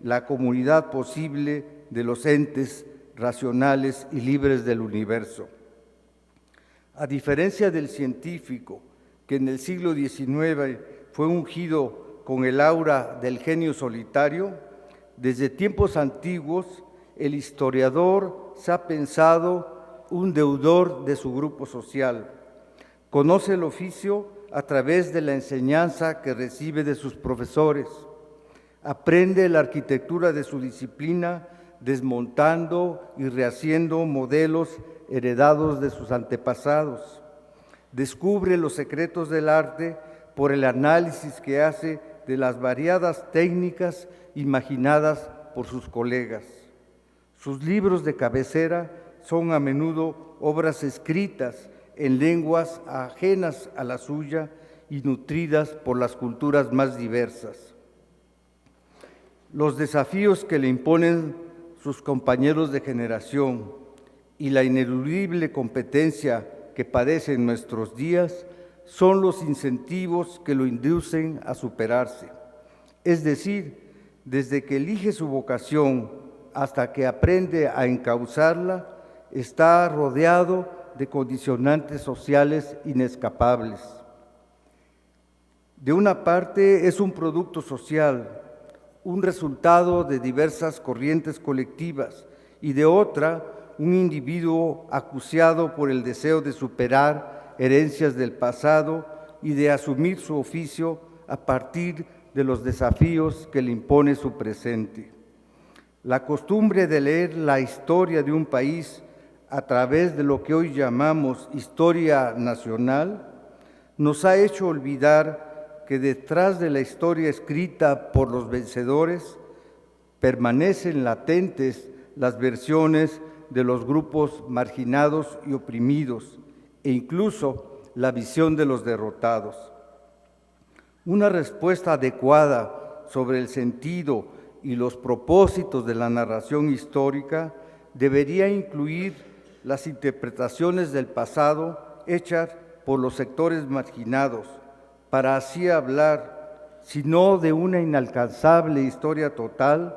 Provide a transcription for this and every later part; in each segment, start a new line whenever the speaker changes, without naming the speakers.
la comunidad posible de los entes racionales y libres del universo. A diferencia del científico, que en el siglo XIX fue ungido con el aura del genio solitario, desde tiempos antiguos el historiador se ha pensado un deudor de su grupo social. Conoce el oficio a través de la enseñanza que recibe de sus profesores. Aprende la arquitectura de su disciplina desmontando y rehaciendo modelos heredados de sus antepasados. Descubre los secretos del arte por el análisis que hace de las variadas técnicas imaginadas por sus colegas. Sus libros de cabecera son a menudo obras escritas en lenguas ajenas a la suya y nutridas por las culturas más diversas. Los desafíos que le imponen sus compañeros de generación y la ineludible competencia que padece en nuestros días son los incentivos que lo inducen a superarse. Es decir, desde que elige su vocación hasta que aprende a encauzarla, está rodeado de condicionantes sociales inescapables. De una parte, es un producto social, un resultado de diversas corrientes colectivas, y de otra, un individuo acuciado por el deseo de superar herencias del pasado y de asumir su oficio a partir de los desafíos que le impone su presente. La costumbre de leer la historia de un país a través de lo que hoy llamamos historia nacional nos ha hecho olvidar que detrás de la historia escrita por los vencedores permanecen latentes las versiones de los grupos marginados y oprimidos e incluso la visión de los derrotados. Una respuesta adecuada sobre el sentido y los propósitos de la narración histórica debería incluir las interpretaciones del pasado hechas por los sectores marginados, para así hablar, si no de una inalcanzable historia total,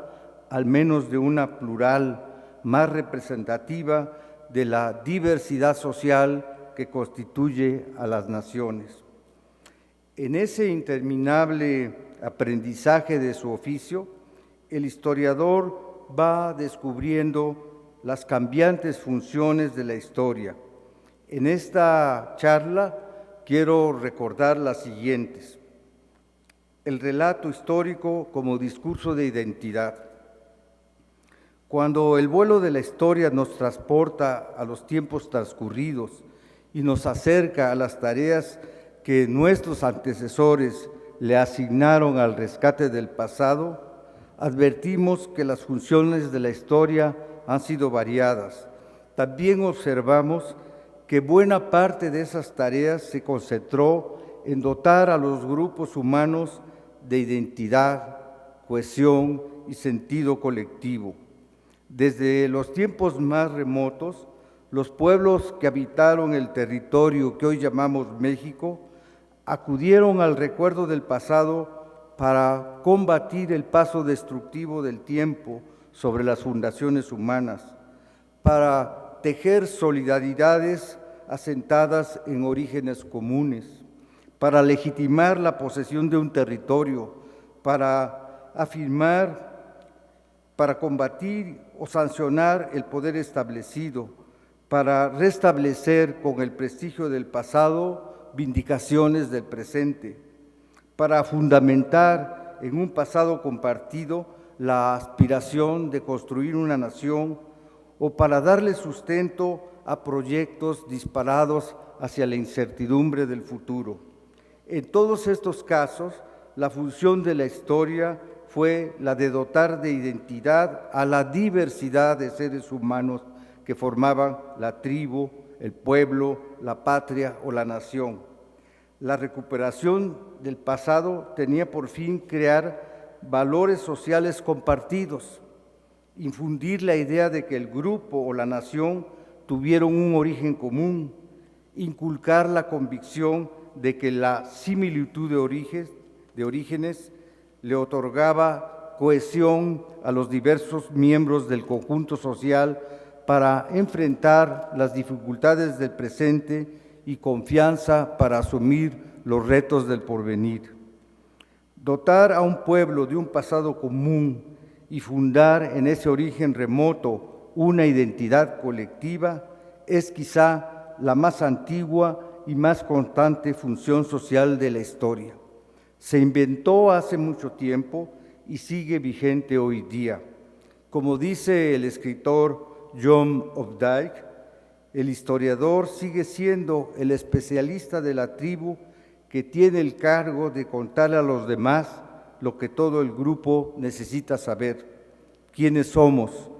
al menos de una plural, más representativa de la diversidad social que constituye a las naciones. En ese interminable aprendizaje de su oficio, el historiador va descubriendo las cambiantes funciones de la historia. En esta charla quiero recordar las siguientes: el relato histórico como discurso de identidad. Cuando el vuelo de la historia nos transporta a los tiempos transcurridos y nos acerca a las tareas que nuestros antecesores le asignaron al rescate del pasado, advertimos que las funciones de la historia han sido variadas. También observamos que buena parte de esas tareas se concentró en dotar a los grupos humanos de identidad, cohesión y sentido colectivo. Desde los tiempos más remotos, los pueblos que habitaron el territorio que hoy llamamos México acudieron al recuerdo del pasado para combatir el paso destructivo del tiempo sobre las fundaciones humanas, para tejer solidaridades asentadas en orígenes comunes, para legitimar la posesión de un territorio, para afirmar, para combatir o sancionar el poder establecido, para restablecer con el prestigio del pasado vindicaciones del presente, para fundamentar en un pasado compartido la aspiración de construir una nación o para darle sustento a proyectos disparados hacia la incertidumbre del futuro. En todos estos casos, la función de la historia fue la de dotar de identidad a la diversidad de seres humanos que formaban la tribu, el pueblo, la patria o la nación. La recuperación del pasado tenía por fin crear valores sociales compartidos, infundir la idea de que el grupo o la nación tuvieron un origen común, inculcar la convicción de que la similitud de orígenes le otorgaba cohesión a los diversos miembros del conjunto social para enfrentar las dificultades del presente y confianza para asumir los retos del porvenir. Dotar a un pueblo de un pasado común y fundar en ese origen remoto una identidad colectiva es quizá la más antigua y más constante función social de la historia. Se inventó hace mucho tiempo y sigue vigente hoy día. Como dice el escritor John Updike, el historiador sigue siendo el especialista de la tribu que tiene el cargo de contarle a los demás lo que todo el grupo necesita saber: quiénes somos,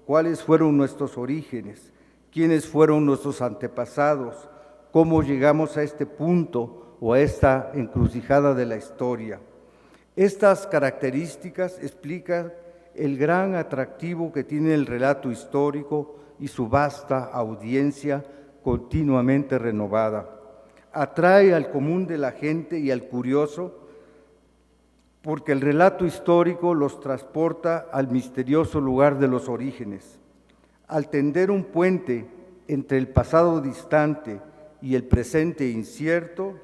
cuáles fueron nuestros orígenes, quiénes fueron nuestros antepasados, cómo llegamos a este punto o a esta encrucijada de la historia. Estas características explican el gran atractivo que tiene el relato histórico y su vasta audiencia continuamente renovada. Atrae al común de la gente y al curioso porque el relato histórico los transporta al misterioso lugar de los orígenes. Al tender un puente entre el pasado distante y el presente incierto,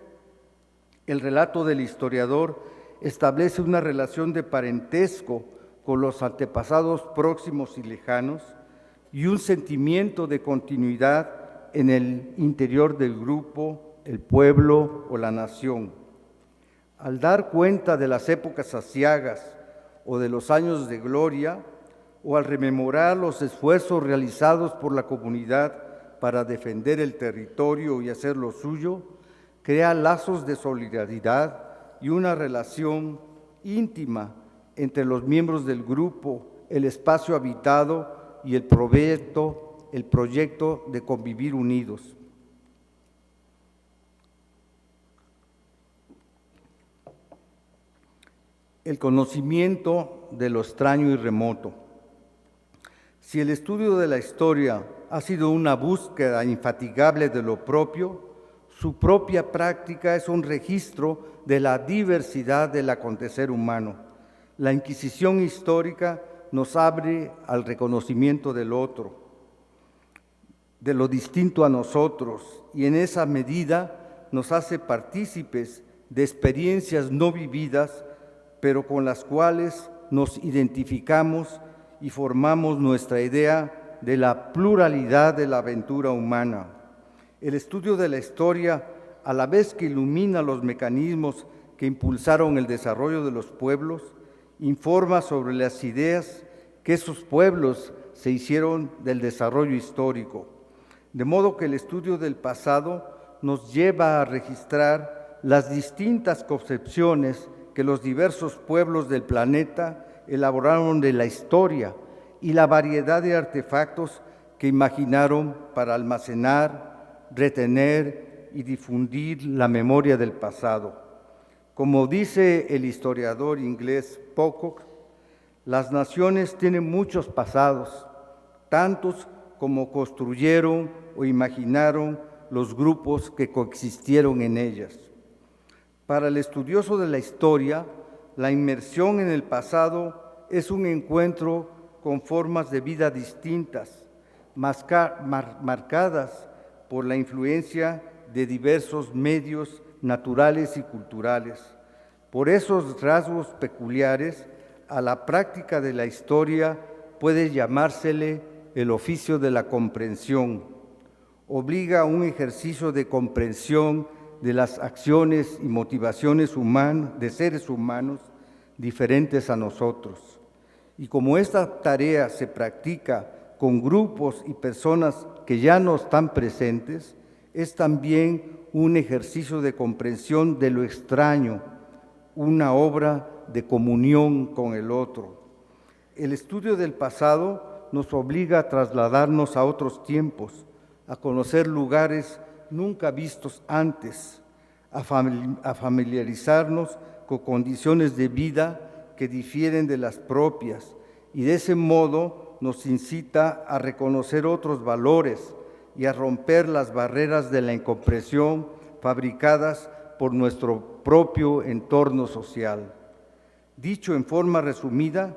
el relato del historiador establece una relación de parentesco con los antepasados próximos y lejanos y un sentimiento de continuidad en el interior del grupo, el pueblo o la nación. Al dar cuenta de las épocas aciagas o de los años de gloria, o al rememorar los esfuerzos realizados por la comunidad para defender el territorio y hacerlo suyo, crea lazos de solidaridad y una relación íntima entre los miembros del grupo, el espacio habitado y el proyecto de convivir unidos. El conocimiento de lo extraño y remoto. Si el estudio de la historia ha sido una búsqueda infatigable de lo propio, su propia práctica es un registro de la diversidad del acontecer humano. La Inquisición histórica nos abre al reconocimiento del otro, de lo distinto a nosotros, y en esa medida nos hace partícipes de experiencias no vividas, pero con las cuales nos identificamos y formamos nuestra idea de la pluralidad de la aventura humana. El estudio de la historia, a la vez que ilumina los mecanismos que impulsaron el desarrollo de los pueblos, informa sobre las ideas que esos pueblos se hicieron del desarrollo histórico. De modo que el estudio del pasado nos lleva a registrar las distintas concepciones que los diversos pueblos del planeta elaboraron de la historia y la variedad de artefactos que imaginaron para almacenar, retener y difundir la memoria del pasado. Como dice el historiador inglés Pocock, las naciones tienen muchos pasados, tantos como construyeron o imaginaron los grupos que coexistieron en ellas. Para el estudioso de la historia, la inmersión en el pasado es un encuentro con formas de vida distintas, marcadas por la influencia de diversos medios naturales y culturales. Por esos rasgos peculiares, a la práctica de la historia puede llamársele el oficio de la comprensión. Obliga a un ejercicio de comprensión de las acciones y motivaciones de seres humanos diferentes a nosotros. Y como esta tarea se practica con grupos y personas que ya no están presentes, es también un ejercicio de comprensión de lo extraño, una obra de comunión con el otro. El estudio del pasado nos obliga a trasladarnos a otros tiempos, a conocer lugares nunca vistos antes, a familiarizarnos con condiciones de vida que difieren de las propias, y de ese modo nos incita a reconocer otros valores y a romper las barreras de la incomprensión fabricadas por nuestro propio entorno social. Dicho en forma resumida,